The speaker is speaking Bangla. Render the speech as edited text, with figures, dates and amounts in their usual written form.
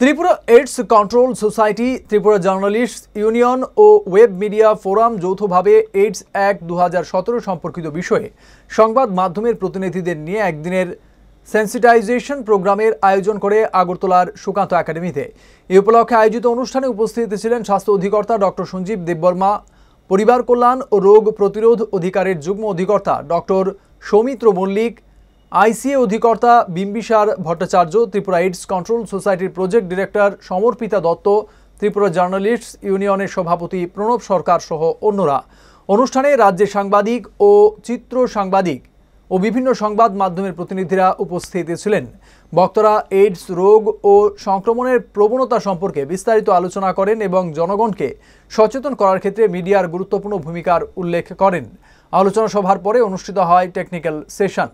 Tripura AIDS control society, Tripura journalist union ও ওয়েব মিডিয়া ফোরাম যৌথভাবে এইডস অ্যাক্ট 2017 সম্পর্কিত বিষয়ে সংবাদ মাধ্যমের প্রতিনিধিদের নিয়ে একদিনের সেন্সিটাইজেশন প্রোগ্রামের আয়োজন করে আগরতলার সুকান্ত একাডেমিতে। এই উপলক্ষে আয়োজিত অনুষ্ঠানে উপস্থিত ছিলেন স্বাস্থ্য অধিকর্তা ডক্টর সঞ্জীব দেববর্মা, পরিবার কল্যাণ ও রোগ প্রতিরোধ অধিকারের যুগ্ম অধিকর্তা ডক্টর সৌমিত্র মল্লিক, আইসিএ অধিকর্তা বিম্বিসার ভট্টাচার্য, ত্রিপুরা এইডস কন্ট্রোল সোসাইটির প্রজেক্ট ডিরেক্টর সমর্পিতা দত্ত, ত্রিপুরা জার্নালিস্টস ইউনিয়নের সভাপতি প্রণব সরকার সহ অন্যরা। অনুষ্ঠানে রাজ্যের সাংবাদিক ও চিত্র সাংবাদিক ও বিভিন্ন সংবাদ মাধ্যমের প্রতিনিধিরা উপস্থিত ছিলেন। বক্তারা এইডস রোগ ও সংক্রমণের প্রবণতা সম্পর্কে বিস্তারিত আলোচনা করেন এবং জনগণকে সচেতন করার ক্ষেত্রে মিডিয়ার গুরুত্বপূর্ণ ভূমিকার উল্লেখ করেন। আলোচনা সভার পরে অনুষ্ঠিত হয় টেকনিক্যাল সেশন।